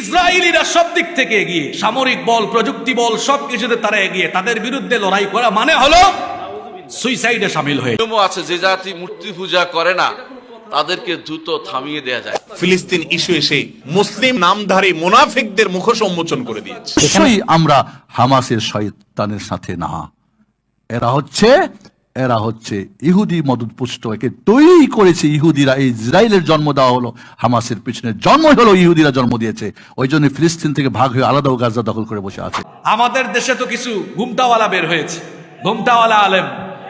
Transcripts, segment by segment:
ইসরায়েলিরা সব দিক থেকে এগিয়ে, সামরিক বল, প্রযুক্তি বল, সবকিছুতে তারা এগিয়ে। তাদের বিরুদ্ধে লড়াই করা মানে হলো সুইসাইডে শামিল হয়ে। আছে যে জাতি মূর্তি পূজা করে না তাদেরকে দ্রুত থামিয়ে দেয়া যায়। ফিলিস্তিন ইস্যু এসে মুসলিম নামধারী মুনাফিকদের মুখোশ উন্মোচন করে দিয়েছে। আমরা হামাসের শয়তানের সাথে না, এরা হচ্ছে ইহুদি মদতপুষ্ট, একে তৈরি করেছে ইহুদিরা। এই ইসরায়েলের জন্ম দেওয়া হলো, হামাসের পিছনে জন্ম হলো ইহুদিরা জন্ম দিয়েছে। ওই জন্য ফিলিস্তিন থেকে ভাগ হয়ে আলাদা গাজা দখল করে বসে আছে। আমাদের দেশে তো কিছু ঘুমটাওয়ালা বের হয়েছে, ঘুমটাওয়ালা আলেম।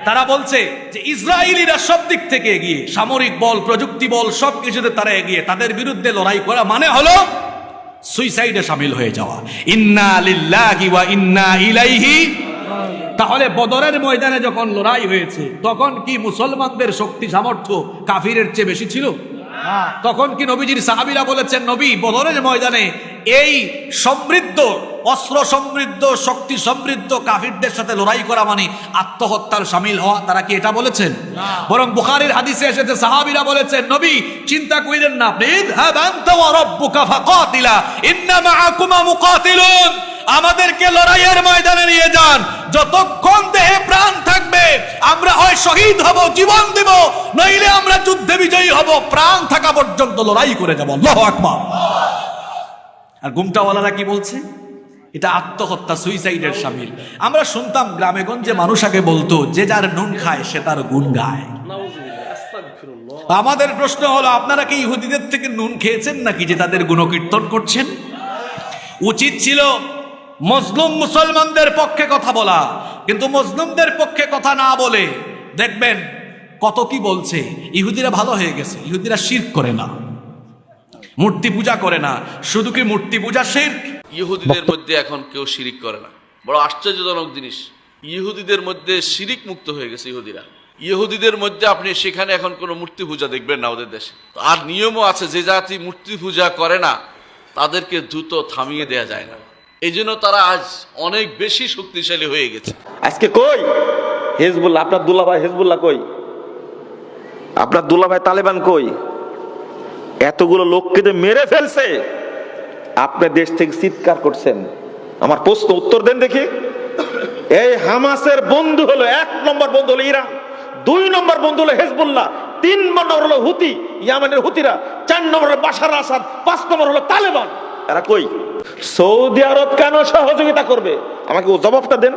তারা বলছে যে ইসরায়েলিরা সব দিক থেকে এগিয়ে, সামরিক বল, প্রযুক্তি বল, সবকিছুতে তারা এগিয়ে। তাদের বিরুদ্ধে লড়াই করা মানে হলো সুইসাইডে শামিল হয়ে যাওয়া। ইন্না লিল্লাহি ওয়া ইন্না ইলাইহি। তাহলে বদরের ময়দানে যখন লড়াই হয়েছে তখন কি মুসলমানদের শক্তি সামর্থ্য কাফিরের চেয়ে বেশি ছিল? তখন কি নবীজির সাহাবীরা বলেছেন, নবী বদরের ময়দানে এই সমৃদ্ধ, অস্ত্র সমৃদ্ধ, শক্তি সমৃদ্ধ কাফিরদের সাথে লড়াই করা মানে আত্মহত্যার শামিল হওয়া? তারা কি এটা বলেছেন? বরং বুখারীর হাদিসে এসেছে, সাহাবীরা বলেছেন, নবী চিন্তা কইরেন না, আপনি ইযহাব আনতা ওয়া রাব্বুকা ফাকাতিলা ইন্না মাআকুমা মুকাতিলুন। আমাদেরকে লড়াইয়ের ময়দানে নিয়ে যান, যতক্ষণ দেহে প্রাণ থাকবে আমরা হয় শহীদ হব, জীবন দিব, নইলে আমরা যুদ্ধে বিজয়ী হব। প্রাণ থাকা পর্যন্ত লড়াই করে যাব। আল্লাহু আকবার। আর ঘুমটাওয়ালারা কি বলছে? এটা আত্মহত্যা, সুইসাইডের শামিল। আমরা শুনতাম গ্রামে গঞ্জে মানুষ আগে বলতো, যে যার নুন খায় সে তার গুণ গায়। আমাদের প্রশ্ন হলো, আপনারা কি ইহুদিদের থেকে নুন খেয়েছেন নাকি যে তাদের গুণকীর্তন করছেন? উচিত ছিল মজলুম মুসলমানদের পক্ষে কথা বলা, কিন্তু মজলুমদের পক্ষে কথা না বলে দেখবেন কত কি বলছে। ইহুদিরা ভালো হয়ে গেছে, ইহুদিরা শিরক করে না, মূর্তি পূজা করে না। শুধু কি মূর্তি পূজা শিরক? ইহুদিদের মধ্যে এখন কেউ শিরিক করে না। বড় আশ্চর্যজনক জিনিস, ইহুদিদের মধ্যে শিরিক মুক্ত হয়ে গেছে ইহুদিরা। ইহুদিদের মধ্যে আপনি সেখানে এখন কোনো মূর্তি পূজা দেখবেন না ওদের দেশে। আর নিয়মও আছে, যে জাতি মূর্তি পূজা করে না তাদেরকে দ্রুত থামিয়ে দেয়া যায় না। এই জন্য তারা আজ অনেক বেশি শক্তিশালী হয়ে গেছে। আজকে কই হিজবুল্লাহ? আপনার দুলা ভাই হিজবুল্লাহ কই? আপনার দুলা ভাই তালেবান কই? এতগুলো লোককে যে মেরে ফেলছে, আপনার দেশ থেকে চিৎকার করছেন। আমার প্রশ্ন উত্তর দেন দেখি। এই হামাসের বন্ধু হলো, 1 নম্বর বন্ধু হলো ইরান, 2 নম্বর বন্ধু হলো হিজবুল্লাহ, 3 নম্বর হলো হুতি, ইয়ামানের হুতিরা, 4 নম্বর হলো বাশার আসাদ, 5 নম্বর হলো তালেবান। এরা কই? সৌদি আরব কেন সহযোগিতা করবে? আমাকে ও জবাবটা দেন।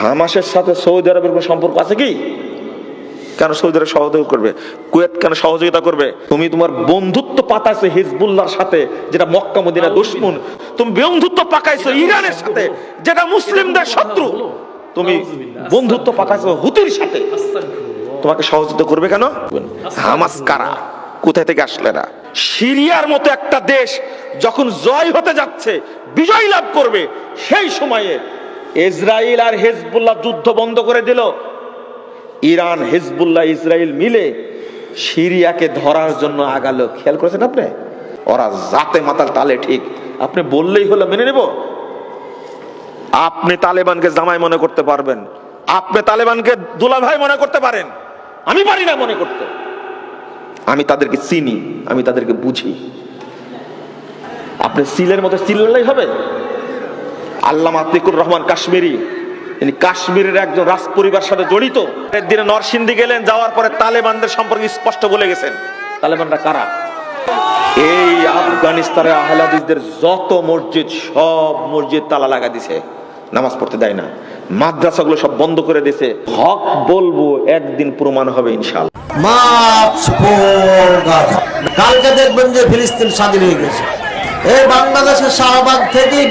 হামাসের সাথে সৌদি আরবের কোনো সম্পর্ক আছে কি? কেন সৌদি আরব সহযোগিতা করবে? কুয়েত কেন সহযোগিতা করবে? তুমি তোমার বন্ধুত্ব পাতাইছো হিজবুল্লাহর সাথে, যেটা মক্কা মদিনা দুশমন। তুমি বন্ধুত্ব পাকাইছো ইরানের সাথে, যেটা মুসলিমদের শত্রু। তুমি বন্ধুত্ব পাকাইছো হুতির সাথে, তোমাকে সহযোগিতা করবে কেন? হামাস কারা? কোথায় থেকে আসলে না? সিরিয়ার মতো একটা দেশ যখন জয় হতে যাচ্ছে, বিজয় লাভ করবে, সেই সময়ে ইসরায়েল আর হিজবুল্লাহ যুদ্ধ বন্ধ করে দিল। ইরান, হিজবুল্লাহ, ইসরায়েল মিলে সিরিয়াকে ধরার জন্য আগালো। খেয়াল করেছেন আপনি? ওরা জাতে মাতাল তালে ঠিক। আপনি বললেই হলো মেনে নেব? আপনি তালেবানকে জামাই মনে করতে পারবেন, আপনি তালেবানকে দুলাভাই মনে করতে পারেন, আমি পারি না মনে করতে। আমি তাদেরকে চিনি, আমি তাদেরকে বুঝি। আপনি সিলের মতো সিললেই হবে? আল্লামা আতিকুর রহমান কাশ্মীরি, তিনি কাশ্মীরের একজন রাজ পরিবার সাথে জড়িত। একদিনে নরসিংদী গেলেন, যাওয়ার পরে তালেবানদের সম্পর্কে স্পষ্ট বলে গেছেন। তালেবানরা কারা? এই আফগানিস্তানের আহলে হাদিসদের যত মসজিদ, সব মসজিদ তালা লাগা দিছে, নামাজ পড়তে দেয় না। মাদ্রাসাগুলো সব বন্ধ করে দিয়েছে। হক বলবো, একদিন প্রমাণ হবে ইনশাআল্লাহ। কালকে দেখবেন যে ফিলিস্তিন স্বাধীন হয়ে গেছে। এই বাংলাদেশের শাহবাগ থেকেই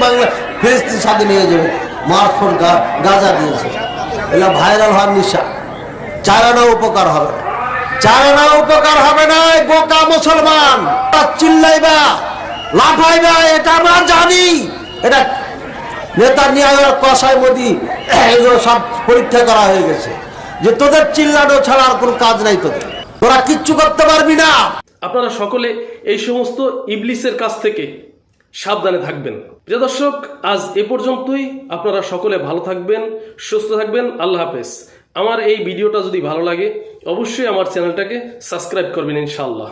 ফিলিস্তিন স্বাধীন হয়ে যাবে। মার্চ ফর গাজা দিয়েছে, এগুলো ভাইরাল হওয়ার নিশা। চারানা উপকার হবে না, চারানা উপকার হবে না। বোকা মুসলমান চিল্লাইবা, লাফাইবা, এটা আমরা জানি। এটা নেতা নিয়ে কষাই মোদি এগুলো সব পরীক্ষা করা হয়ে গেছে, যে তোদের চিল্লানো ছাড়া আর কোনো কাজ নাই, তোরা কিচ্ছু করতে পারবি না। আপনারা সকলে এই সমস্ত ইবলিসের কাছ থেকে সাবধানে থাকবেন। প্রিয় দর্শক, আজ এ পর্যন্তই। আপনারা সকলে ভালো থাকবেন, সুস্থ থাকবেন। আল্লাহ হাফেজ। আমার এই ভিডিওটা যদি ভালো লাগে অবশ্যই আমার চ্যানেলটাকে সাবস্ক্রাইব করবেন ইনশাআল্লাহ।